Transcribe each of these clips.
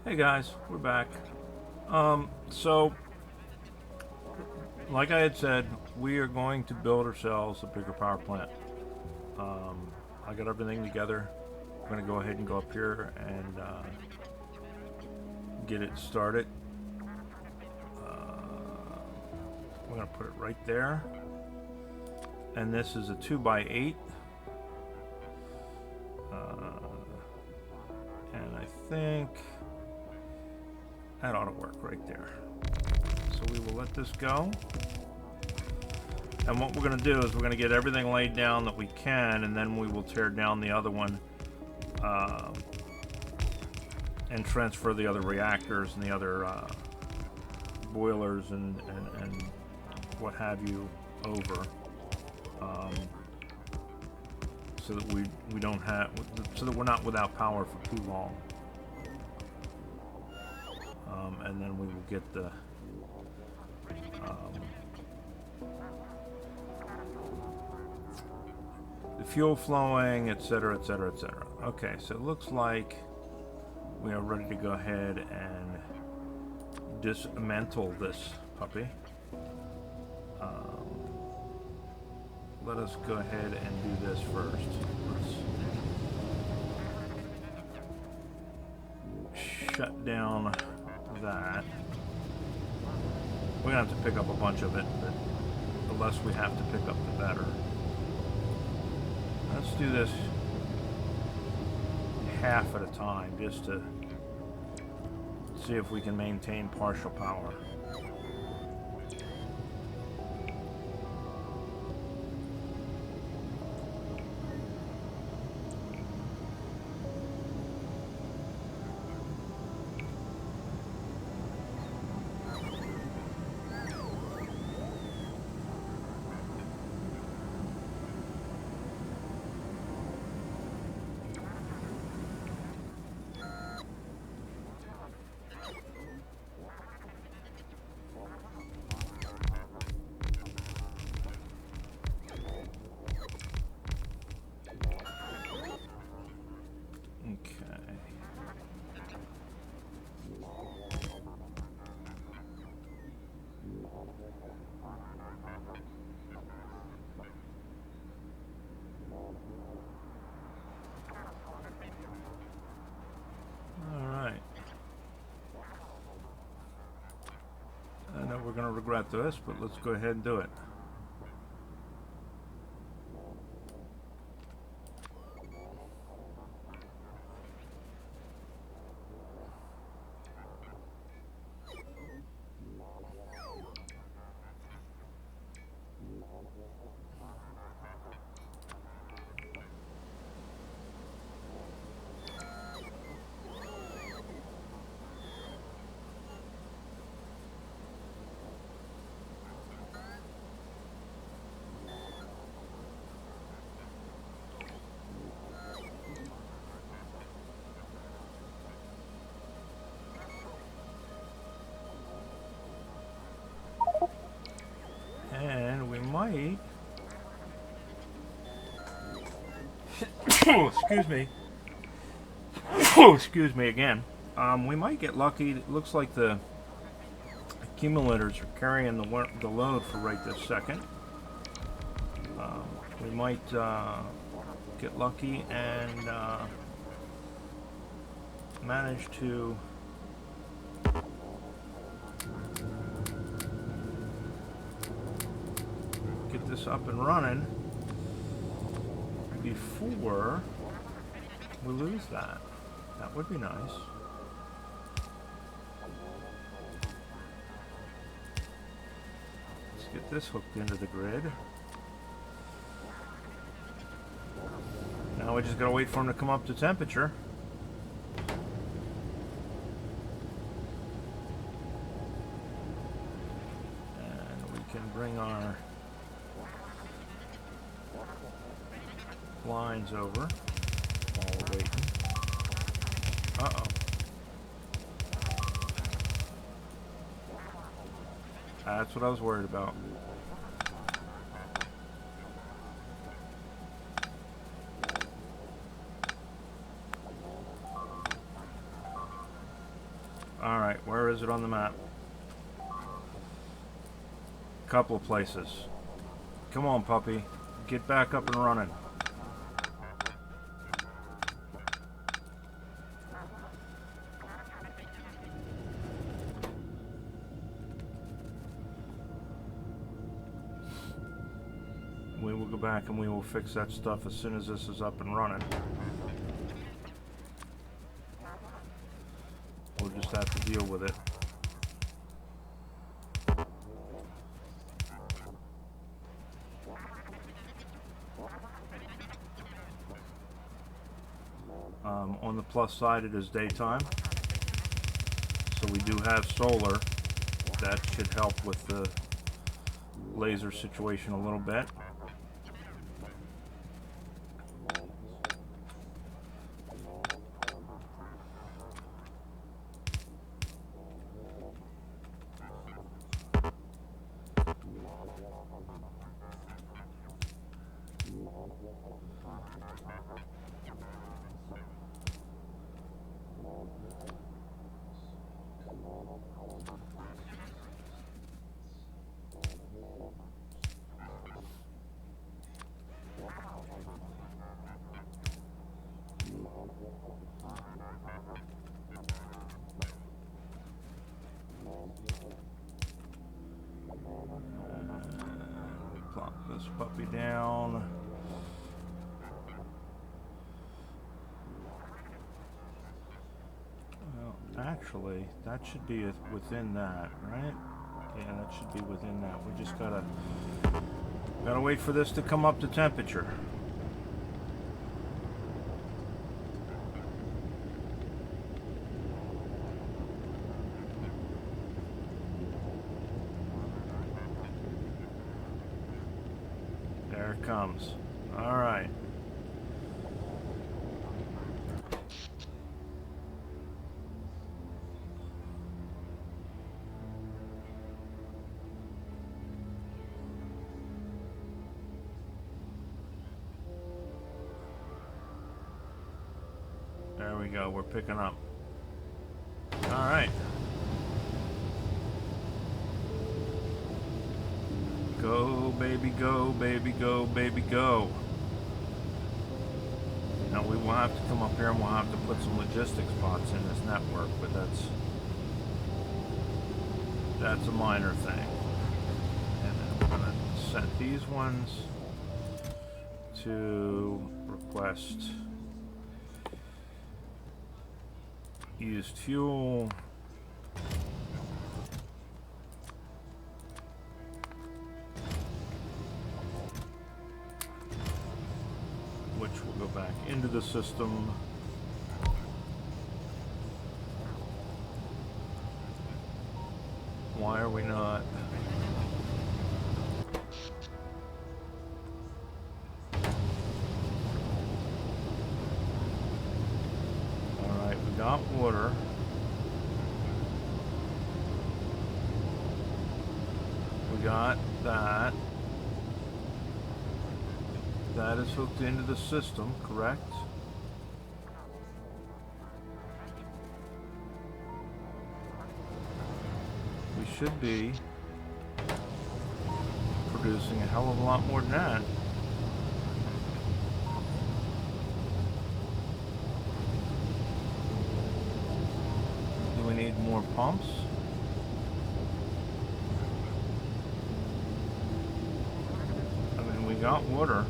Hey guys, we're back. So, like I had said, we are going to build ourselves a bigger power plant. I got everything together. I'm going to go ahead and go up here and get it started. We're going to put it right there. And this is a 2x8. And I think that ought to work right there. So we will let this go. And what we're going to do is we're going to get everything laid down that we can, and then we will tear down the other one and transfer the other reactors and the other boilers and what have you over, so that we don't have, so that we're not without power for too long. And then we will get the fuel flowing, etc., etc., etc. Okay, so it looks like we are ready to go ahead and dismantle this puppy. Let us go ahead and do this first. Let's shut down that. We're gonna have to pick up a bunch of it, but the less we have to pick up, the better. Let's do this half at a time, just to see if we can maintain partial power. We're going to regret this, but let's go ahead and do it. And we might... excuse me. Excuse me again. We might get lucky. It looks like the accumulators are carrying the load for right this second. We might get lucky and manage to get this up and running before we lose that. That would be nice. Let's get this hooked into the grid. Now we just gotta wait for them to come up to temperature. And we can bring our lines over while we're waiting. Uh-oh. That's what I was worried about. Alright, where is it on the map? Couple of places. Come on, puppy. Get back up and running. We will go back and we will fix that stuff as soon as this is up and running. We'll just have to deal with it. On the plus side, it is daytime, so we do have solar. That should help with the laser situation a little bit. Plop this puppy down. Well, actually, that should be within that, right? Yeah, that should be within that. We just gotta wait for this to come up to temperature. There it comes. All right. There we go. We're picking up. All right. Go, baby, go, baby, go, baby, go. Now we will have to come up here and we'll have to put some logistics bots in this network, but that's a minor thing. And then I'm gonna set these ones to request used fuel. Which will go back into the system. Why are we not? Alright, we got water. We got that. That is hooked into the system, correct? We should be producing a hell of a lot more than that. Do we need more pumps? I mean, we got water.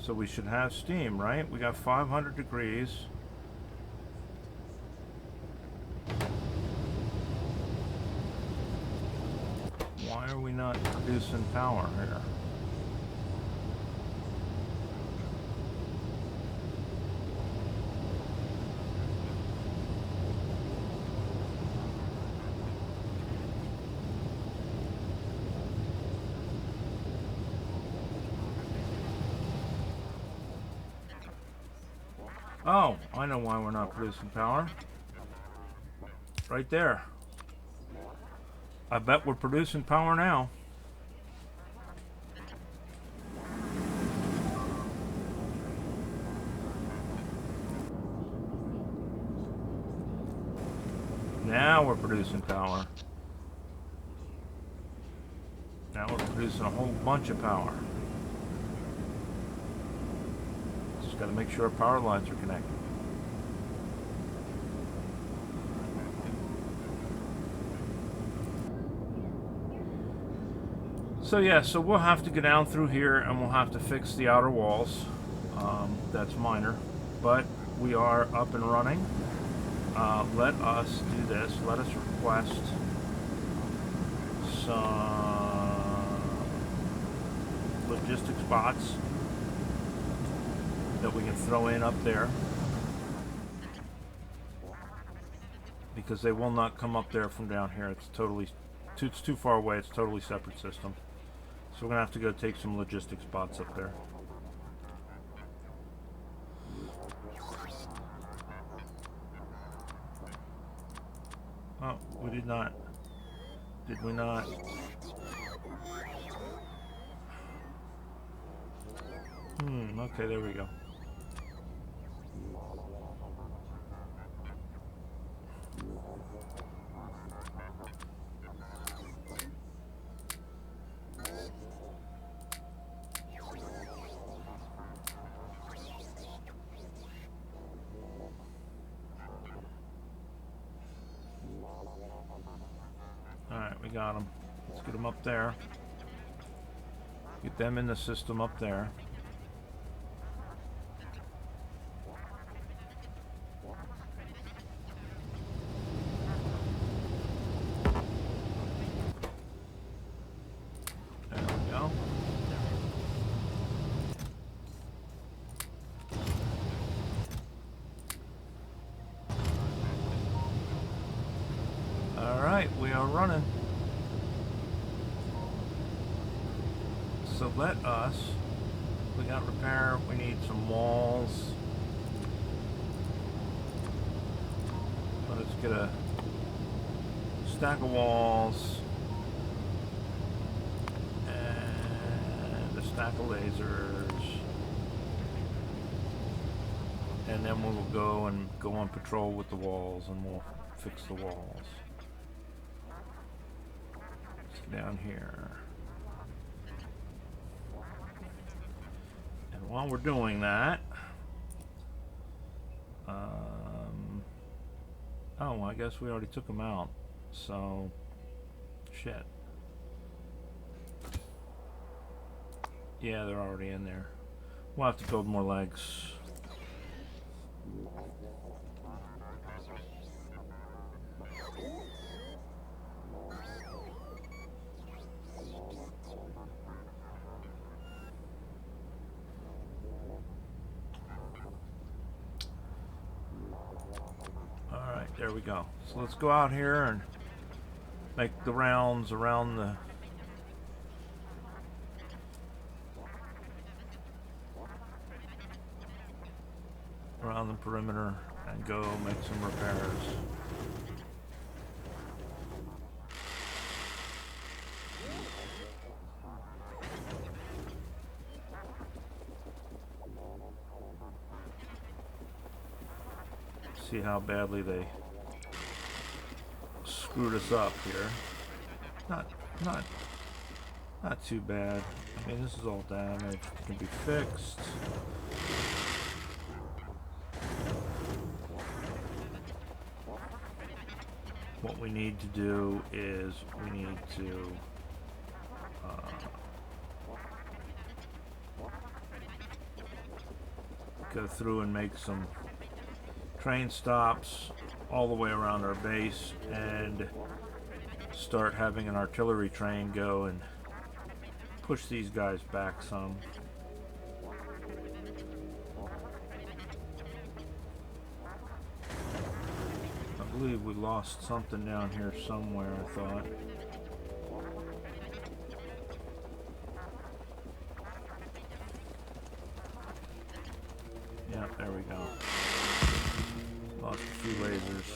So we should have steam, right? We got 500 degrees. Why are we not producing power here? Oh, I know why we're not producing power. right there. I bet we're producing power now. Now we're producing power. Now we're producing a whole bunch of power. Just got to make sure our power lines are connected. So yeah, so we'll have to go down through here and we'll have to fix the outer walls. That's minor, but we are up and running. Let us do this. Let us request some logistics bots that we can throw in up there, because they will not come up there from down here. It's too far away. It's a totally separate system. So we're gonna have to go take some logistics bots up there. Oh, we did not. Did we not? Okay, there we go. Alright, we got them. Let's get them up there. Get them in the system up there. There we go. Alright, we are running. So let us, we got repair, we need some walls. Let's get a stack of walls and a stack of lasers, and then we'll go on patrol with the walls and we'll fix the walls. Let's get down here. While we're doing that, oh, I guess we already took them out, so shit. Yeah, they're already in there. We'll have to build more legs. There we go. So let's go out here and make the rounds around the perimeter and go make some repairs. See how badly they screwed us up here. Not too bad. I mean, this is all damage. It can be fixed. What we need to do is we need to go through and make some train stops all the way around our base and start having an artillery train go and push these guys back some. I believe we lost something down here somewhere, I thought. Yeah, there we go. Lost a few lasers.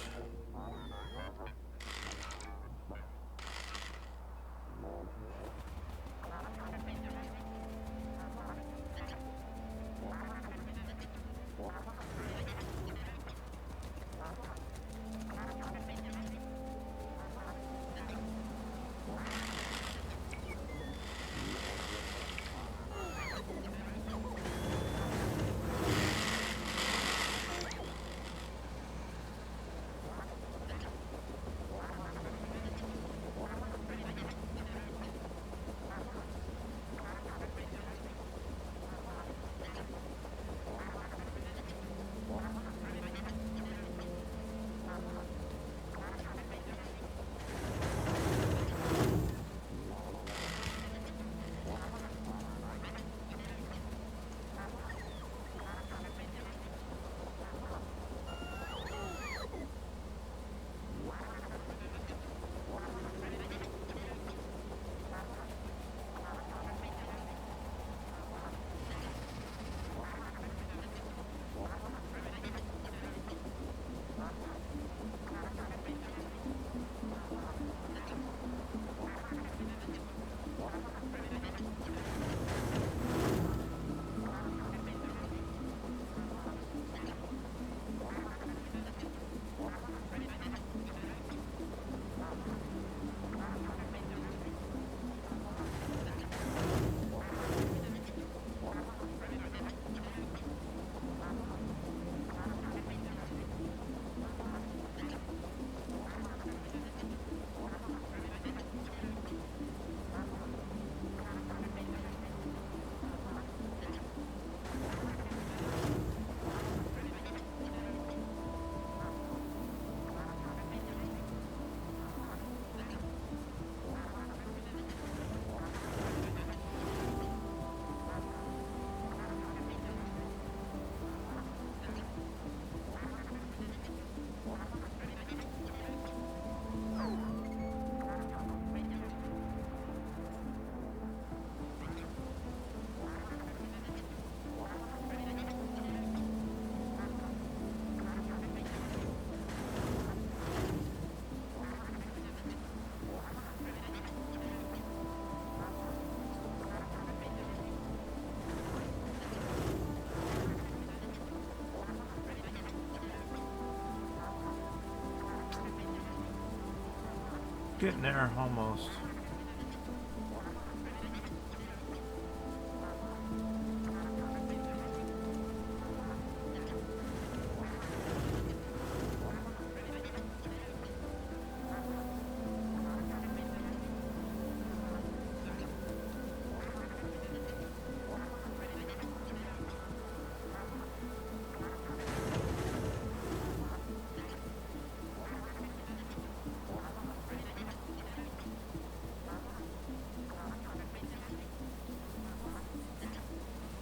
Getting there, almost.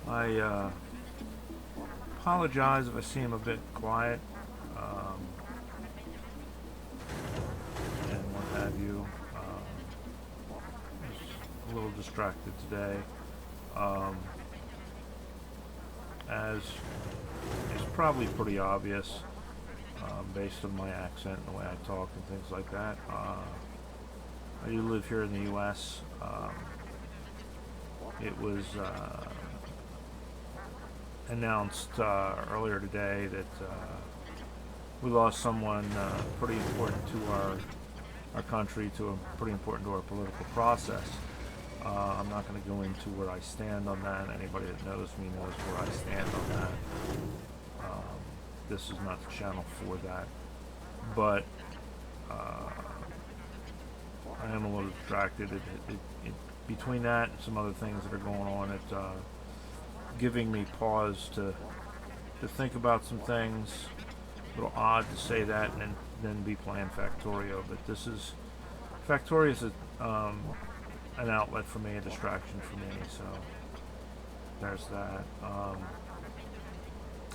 I apologize if I seem a bit quiet and what have you. Just a little distracted today. As is probably pretty obvious based on my accent and the way I talk and things like that. I do live here in the U.S. It was announced earlier today that we lost someone pretty important to our country, pretty important to our political process. I'm not going to go into where I stand on that. Anybody that knows me knows where I stand on that. This is not the channel for that. But I am a little distracted. Between that and some other things that are going on, it's giving me pause to think about some things. A little odd to say that and then be playing Factorio, but this is Factorio is an outlet for me, a distraction for me. So there's that.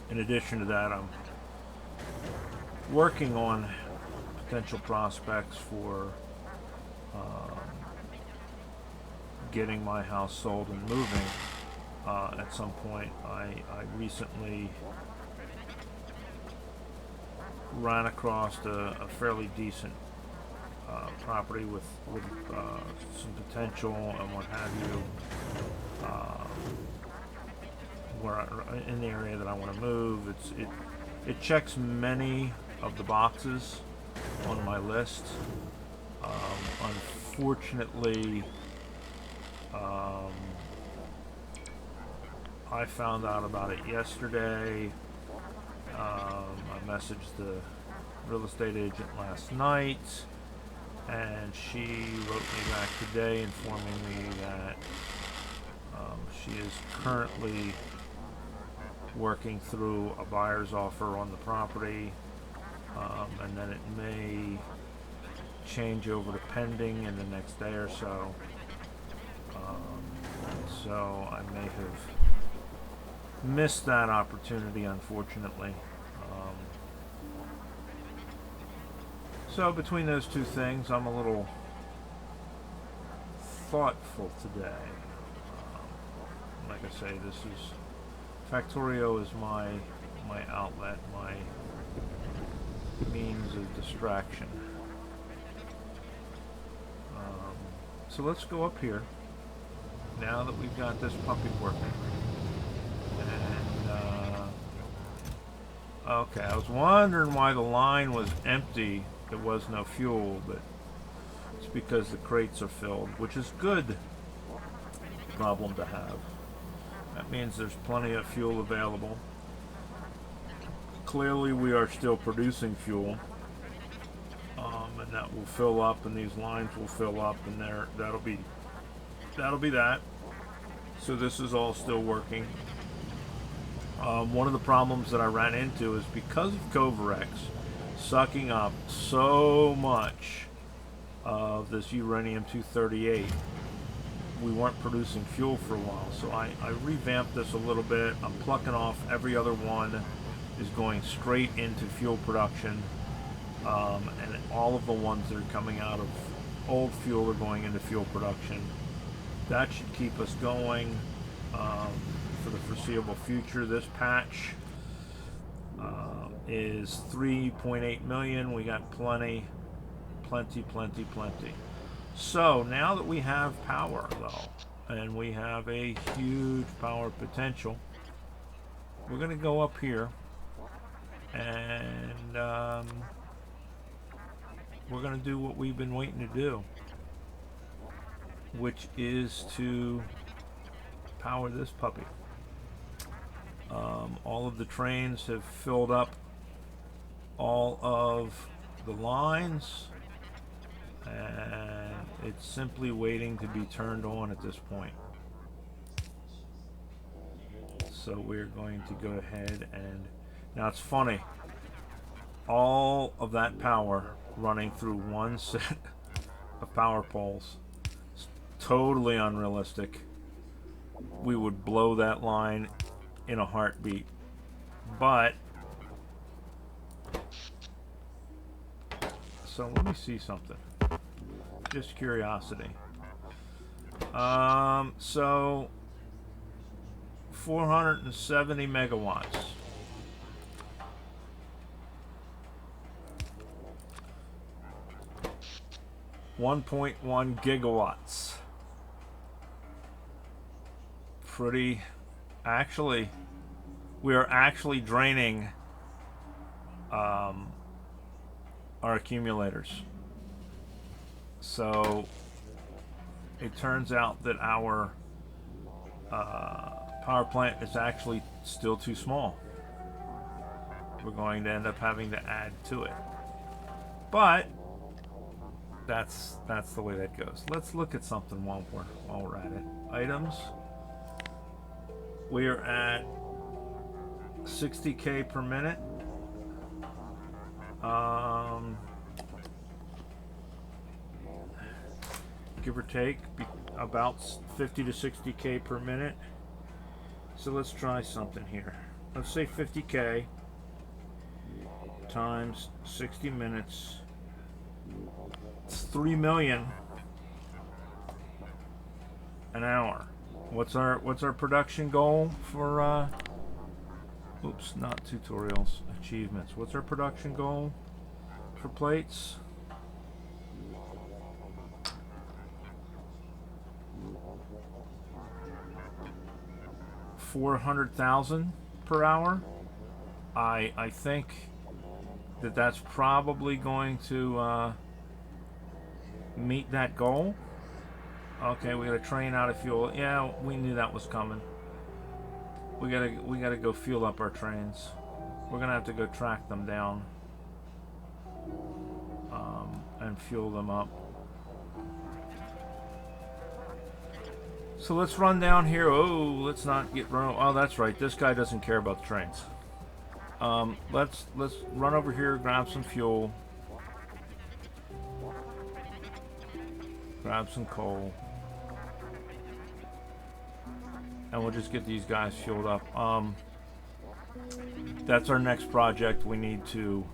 In addition to that, I'm working on potential prospects for getting my house sold and moving at some point. I recently ran across a fairly decent property with some potential and what have you, in the area that I want to move. It checks many of the boxes on my list. Unfortunately, I found out about it yesterday. I messaged the real estate agent last night, and she wrote me back today informing me that she is currently working through a buyer's offer on the property, and then it may change over to pending in the next day or so. So I may have missed that opportunity, unfortunately. So between those two things, I'm a little thoughtful today. Like I say, this is Factorio is my outlet, my means of distraction. So let's go up here now that we've got this puppy working. And okay, I was wondering why the line was empty. There was no fuel, but it's because the crates are filled, which is good problem to have. That means there's plenty of fuel available. Clearly we are still producing fuel, and that will fill up, and these lines will fill up, and that'll be that. So this is all still working. One of the problems that I ran into is because of Covarex sucking up so much of this uranium-238, we weren't producing fuel for a while. So I revamped this a little bit. I'm plucking off every other one, is going straight into fuel production, and all of the ones that are coming out of old fuel are going into fuel production. That should keep us going for the foreseeable future. This patch is 3.8 million. We got plenty. So now that we have power, though, and we have a huge power potential, we're going to go up here and we're going to do what we've been waiting to do, which is to power this puppy. All of the trains have filled up all of the lines, and it's simply waiting to be turned on at this point. So we're going to go ahead and, now it's funny, all of that power running through one set of power poles. It's totally unrealistic. We would blow that line in a heartbeat. But so let me see something. Just curiosity. So 470 megawatts. $1.1 gigawatts. Pretty, actually, we are actually draining our accumulators. So it turns out that our power plant is actually still too small. We're going to end up having to add to it. But that's the way that goes. Let's look at something while we're at it. Items. We are at 60K per minute. Give or take about 50 to 60K per minute. So let's try something here. Let's say 50K times 60 minutes. It's 3 million an hour. What's our production goal for oops, not tutorials, achievements. What's our production goal for plates? $400,000 per hour. I think that's probably going to meet that goal. Okay, we got a train out of fuel. Yeah, we knew that was coming. We gotta go fuel up our trains. We're gonna have to go track them down and fuel them up. So let's run down here. Oh, let's not get run. Oh, that's right. This guy doesn't care about the trains. Let's run over here, grab some fuel, grab some coal, and we'll just get these guys fueled up. That's our next project. We need to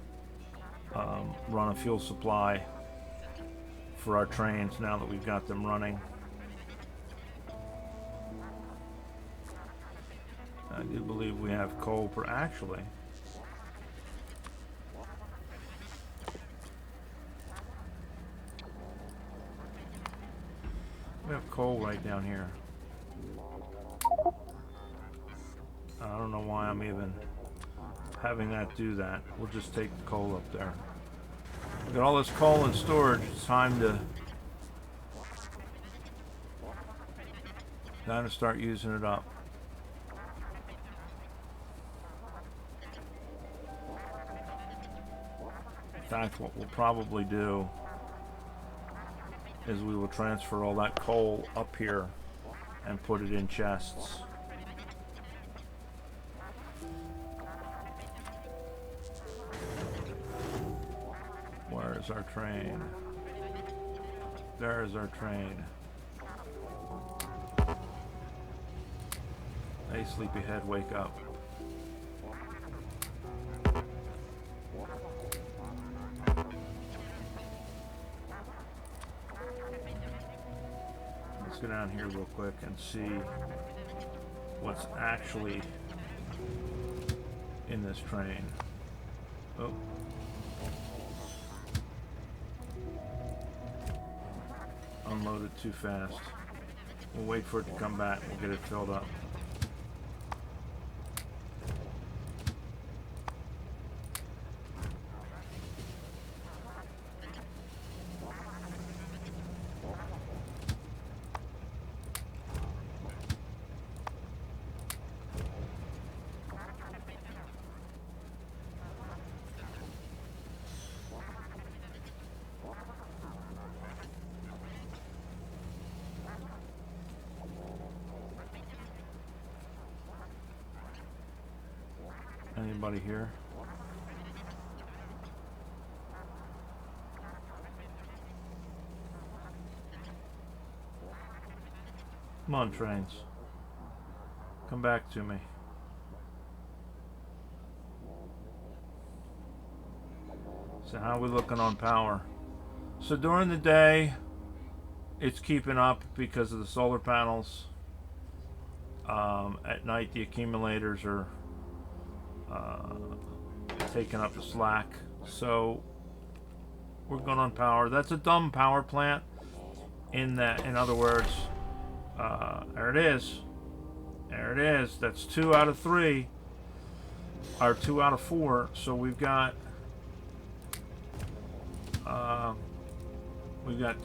run a fuel supply for our trains now that we've got them running. I do believe we have coal per actually. We have coal right down here. I don't know why I'm even having that do that. We'll just take the coal up there. We got all this coal in storage. It's time to start using it up. In fact, what we'll probably do is we will transfer all that coal up here and put it in chests. Where is our train? There is our train. Hey, sleepyhead, wake up. Let's go down here real quick and see what's actually in this train. Oh. Unloaded too fast. We'll wait for it to come back. We'll get it filled up. Anybody here? Come on, trains. Come back to me. So how are we looking on power? So during the day, it's keeping up because of the solar panels. At night, the accumulators are taking up the slack. So we're good on power. That's a dumb power plant. In other words, there it is. There it is. That's 2 out of 3, or 2 out of 4. So we've got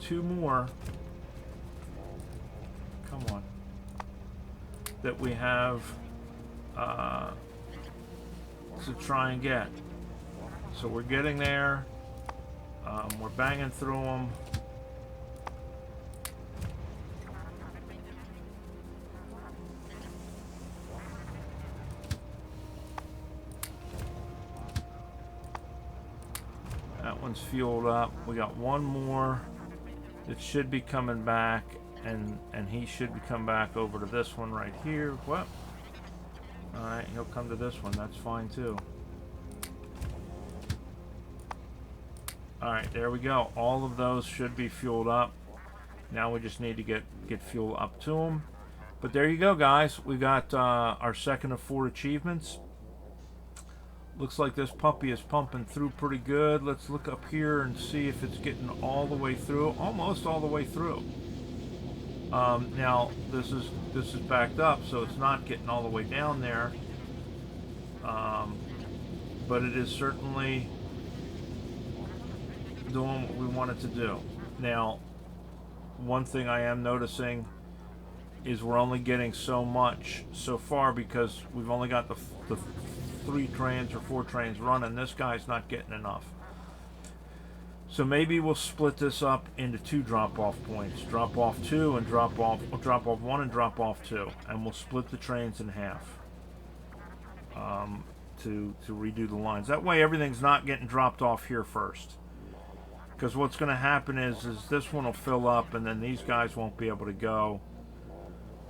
2 more. Come on. That we have to try and get. So we're getting there. We're banging through them. That one's fueled up. We got one more that should be coming back, and he should be coming back over to this one right here. What? Alright, he'll come to this one. That's fine too. Alright, there we go. All of those should be fueled up. Now we just need to get fuel up to them. But there you go, guys. We got our second of 4 achievements. Looks like this puppy is pumping through pretty good. Let's look up here and see if it's getting all the way through. Almost all the way through. Now this is backed up, so it's not getting all the way down there. But it is certainly doing what we want it to do. Now, one thing I am noticing is we're only getting so much so far because we've only got the 3 trains or 4 trains running. This guy's not getting enough. So maybe we'll split this up into 2 drop-off points. Drop off 2 and drop off 1 and drop off 2. And we'll split the trains in half to redo the lines. That way everything's not getting dropped off here first. Because what's going to happen is this one will fill up and then these guys won't be able to go.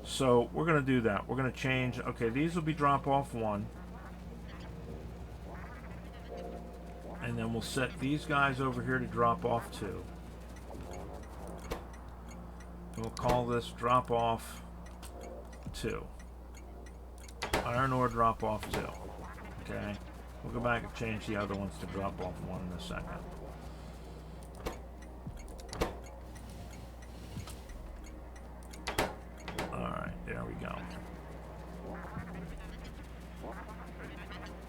So we're going to do that. We're going to change. Okay, these will be drop off 1. And then we'll set these guys over here to drop off 2. And we'll call this drop off 2. Iron ore drop off 2. Okay. We'll go back and change the other ones to drop off 1 in a second. Alright, there we go.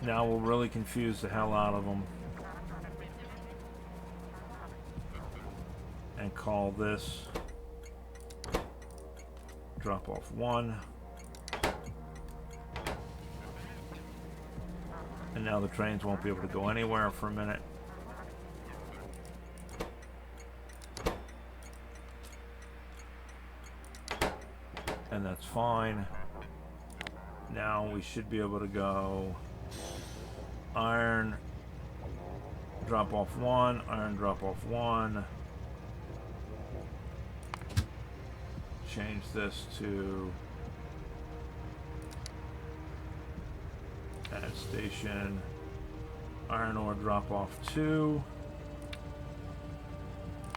Now we'll really confuse the hell out of them. And call this drop off 1. And now the trains won't be able to go anywhere for a minute. And that's fine. Now we should be able to go iron drop off 1, iron drop off 1. Change this to add station, iron ore drop off 2,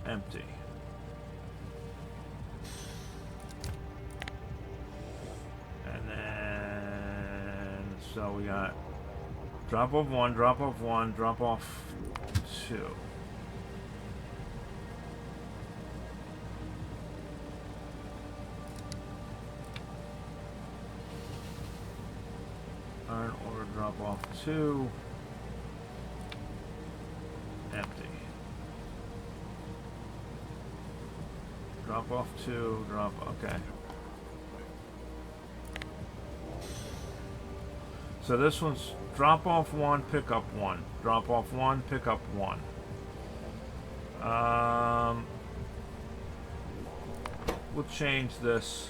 empty. And then, so we got drop off 1, drop off 1, drop off 2. Iron ore drop off 2. Empty. Drop off 2, drop, okay. So this one's drop off 1, pick up 1. Drop off 1, pick up 1. We'll change this.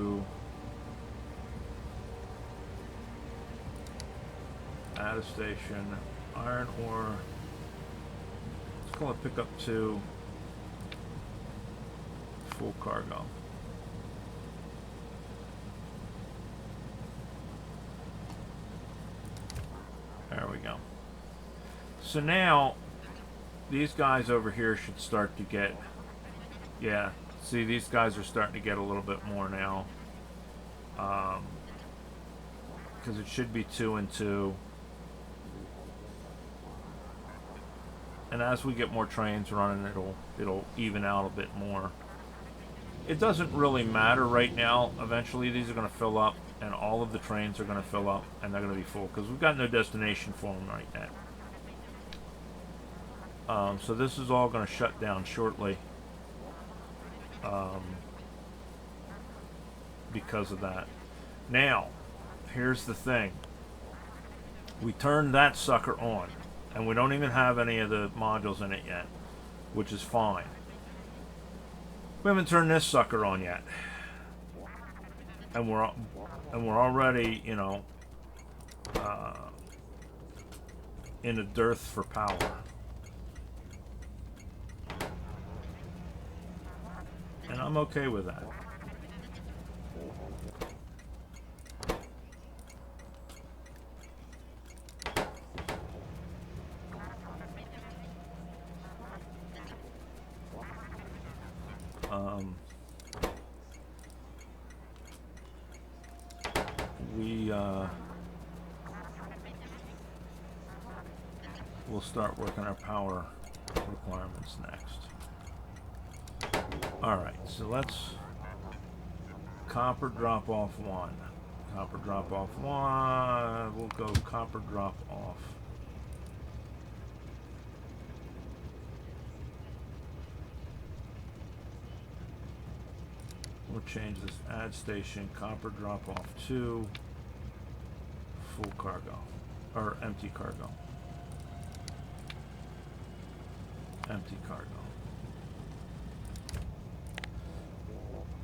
2. Add a station. Iron ore. Let's call it pickup 2. Full cargo. There we go. So now, these guys over here should start to get, yeah, see, these guys are starting to get a little bit more now. Because it should be 2 and 2. And as we get more trains running, it'll even out a bit more. It doesn't really matter right now. Eventually, these are going to fill up, and all of the trains are going to fill up, and they're going to be full, because we've got no destination for them right now. So this is all going to shut down shortly because of that. Now, here's the thing. We turned that sucker on, and we don't even have any of the modules in it yet, which is fine. We haven't turned this sucker on yet, and we're already, you know, in a dearth for power. And I'm okay with that. We'll start working our power requirements next. Alright, so let's copper drop off 1. Copper drop off 1. We'll go copper drop off. We'll change this add station, copper drop off 2, full cargo, or empty cargo. Empty cargo.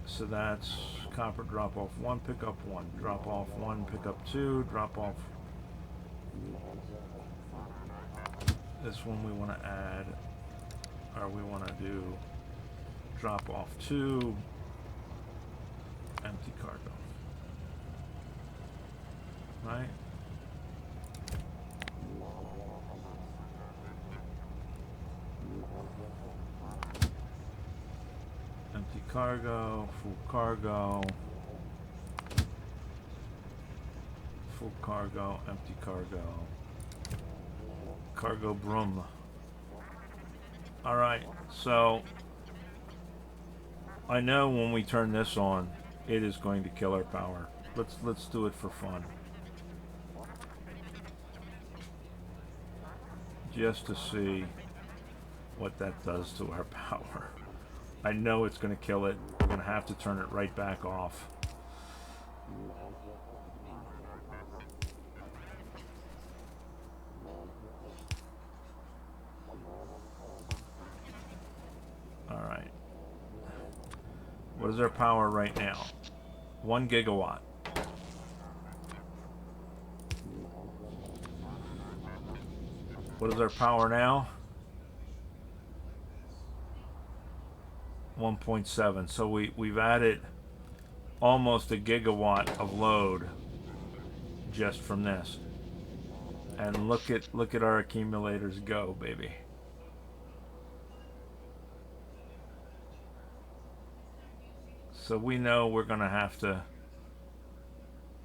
So that's copper drop off 1, pick up 1, drop off 1, pick up 2, drop off. This one we want to add, or we want to do drop off 2, empty cargo. Right? Empty cargo, full cargo, full cargo, empty cargo, cargo broom. Alright, so I know when we turn this on, it is going to kill our power. Let's do it for fun. Just to see what that does to our power. I know it's going to kill it. We're going to have to turn it right back off. Alright. What is our power right now? 1 gigawatt. What is our power now? 1.7. So we've added almost a gigawatt of load just from this. And look at our accumulators go, baby. So we know we're going to have to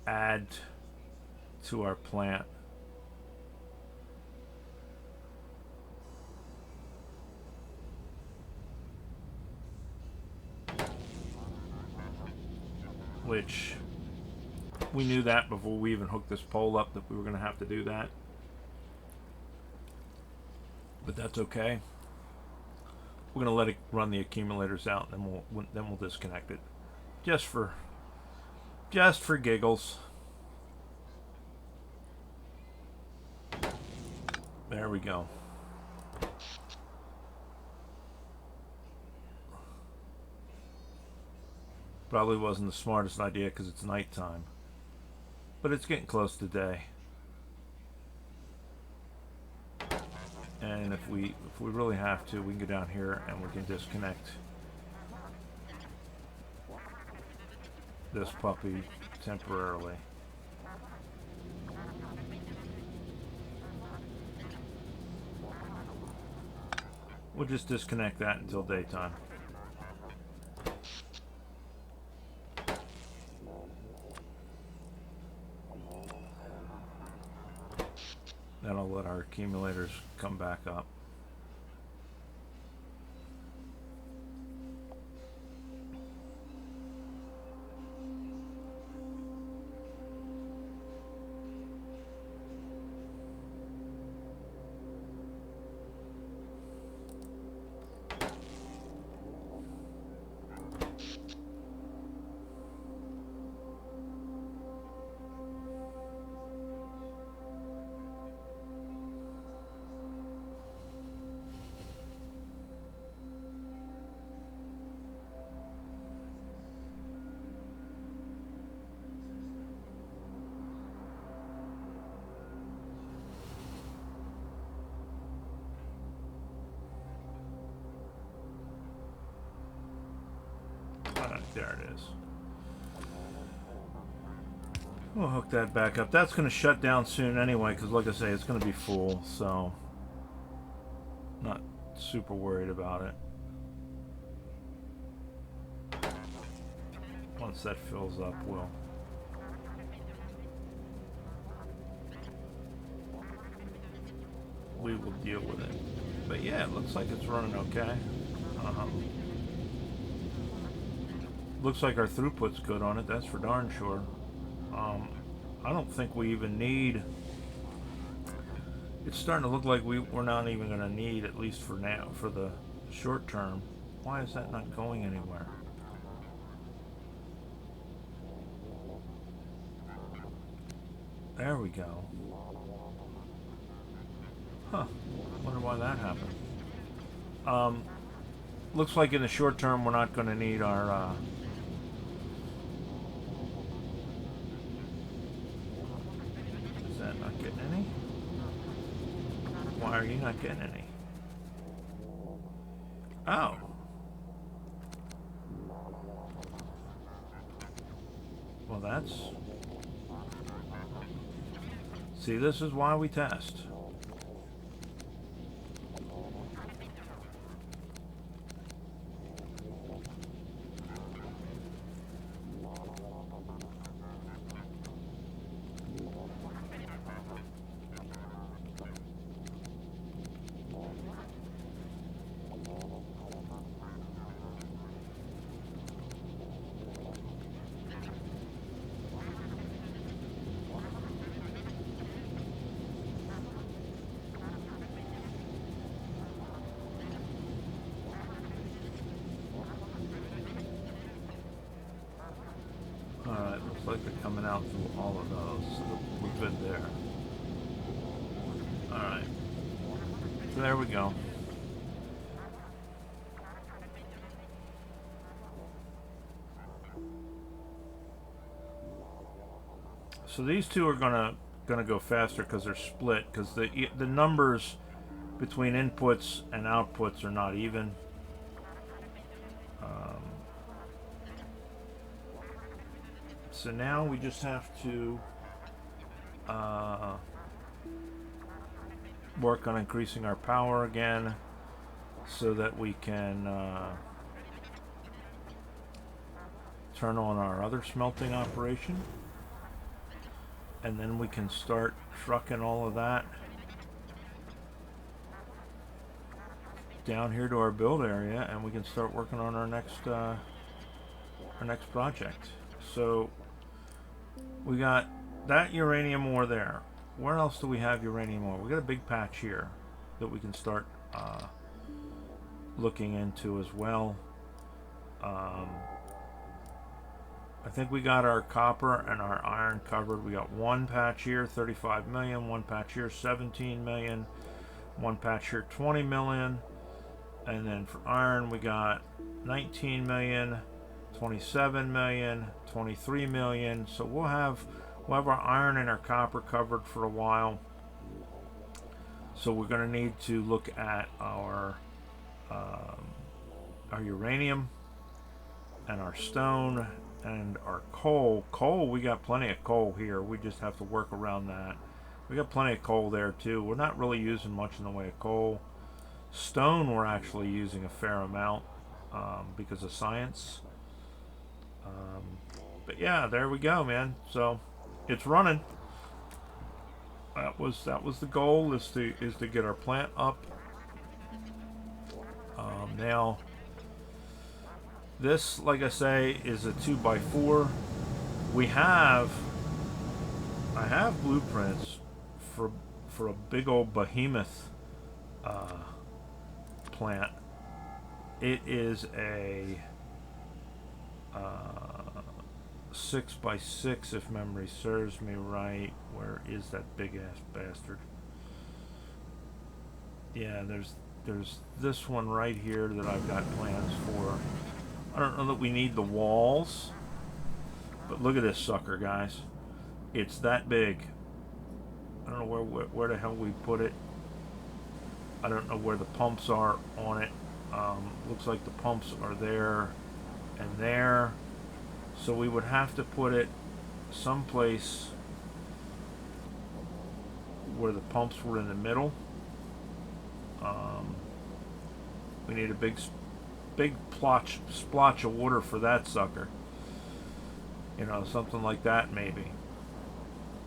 add to our plant. Which we knew that before we even hooked this pole up, that we were going to have to do that. But that's okay. We're going to let it run the accumulators out, and then we'll disconnect it. Just for giggles. There we go. Probably wasn't the smartest idea because it's nighttime. But it's getting close to day. And if we really have to, we can go down here and we can disconnect this puppy temporarily. We'll just disconnect that until daytime. That'll let our accumulators come back up. There it is. We'll hook that back up. That's going to shut down soon anyway, because like I say, it's going to be full, so not super worried about it. Once that fills up, we will deal with it. But yeah, it looks like it's running okay. Looks like our throughput's good on it, that's for darn sure. I don't think we even need... It's starting to look like we're not even going to need, at least for now, for the short term. Why is that not going anywhere? There we go. Huh. Wonder why that happened. Looks like in the short term we're not going to need our... Not getting any? Why are you not getting any? Oh. Well, that's... See, this is why we test. Like they're coming out through all of those, so we're good there. Alright. So there we go. So these two are gonna go faster because they're split, because the numbers between inputs and outputs are not even. So now we just have to work on increasing our power again so that we can turn on our other smelting operation, and then we can start trucking all of that down here to our build area, and we can start working on our next project. So we got that uranium ore there. Where else do we have uranium ore? We got a big patch here that we can start looking into as well. I think we got our copper and our iron covered. We got one patch here, 35 million, one patch here, 17 million, one patch here, 20 million, and then for iron we got 19 million, 27 million, 23 million. So we'll have our iron and our copper covered for a while. So we're going to need to look at our uranium and our stone and our coal. Coal, we got plenty of coal here. We just have to work around that. We got plenty of coal there too. We're not really using much in the way of coal. Stone, we're actually using a fair amount because of science. But yeah, there we go, man. So it's running. That was the goal, is to get our plant up. Now this, like I say, is a 2x4. I have blueprints for a big old behemoth plant. It is a 6x6, if memory serves me right. Where is that big ass bastard? Yeah, there's this one right here that I've got plans for. I don't know that we need the walls, but look at this sucker, guys. It's that big. I don't know where the hell we put it. I don't know where the pumps are on it. Looks like the pumps are there and there. So we would have to put it someplace where the pumps were in the middle. We need a big splotch of water for that sucker. You know, something like that maybe.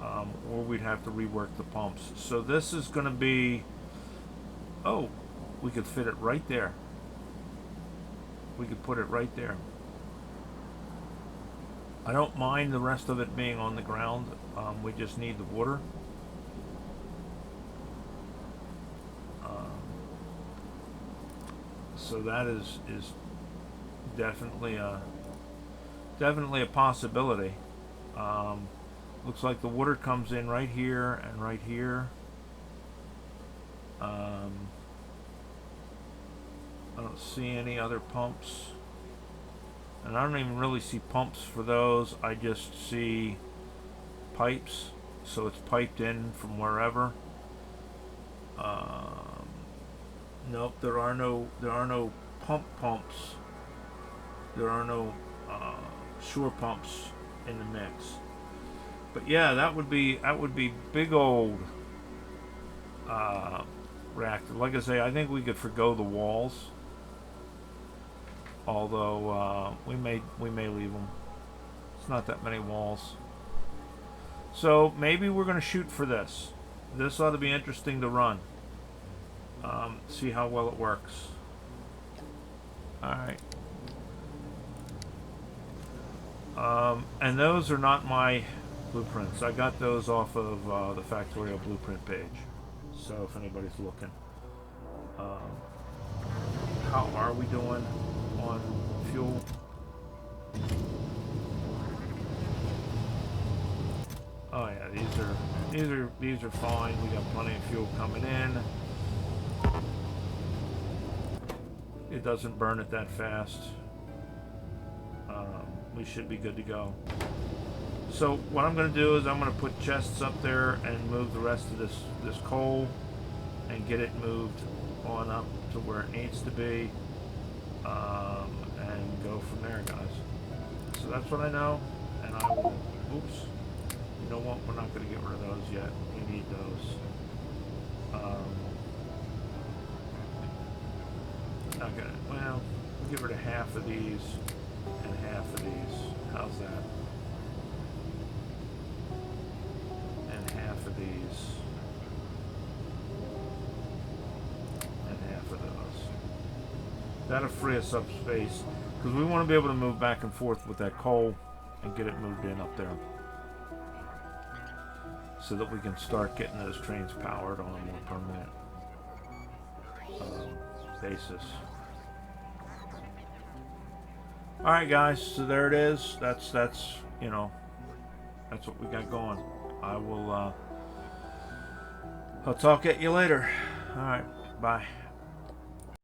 Or we'd have to rework the pumps. So this is going to be... Oh, we could fit it right there. We could put it right there. I don't mind the rest of it being on the ground. We just need the water. So that is definitely a possibility. Looks like the water comes in right here and right here. I don't see any other pumps, and I don't even really see pumps for those. I just see pipes, so it's piped in from wherever. Nope, there are no pumps. There are no shore pumps in the mix. But yeah, that would be big old reactor. Like I say, I think we could forgo the walls. Although we may leave them. It's not that many walls. So maybe we're going to shoot for this. This ought to be interesting to run. See how well it works. Alright. And those are not my blueprints. I got those off of the Factorio blueprint page. So if anybody's looking. How are we doing on fuel? Oh yeah, these are fine. We got plenty of fuel coming in. It doesn't burn it that fast. We should be good to go. So what I'm going to do is I'm going to put chests up there and move the rest of this coal and get it moved on up to where it needs to be, and go from there, guys. So that's what I know, and I will. Oops. You know what? We're not going to get rid of those yet. We need those. Okay. Well, we'll get rid of half of these and half of these. How's that? And half of these. And half of those. That'll free us up space, because we want to be able to move back and forth with that coal and get it moved in up there, so that we can start getting those trains powered on a more permanent basis. Alright guys, so there it is. That's you know, that's what we got going. I'll talk at you later. Alright, bye.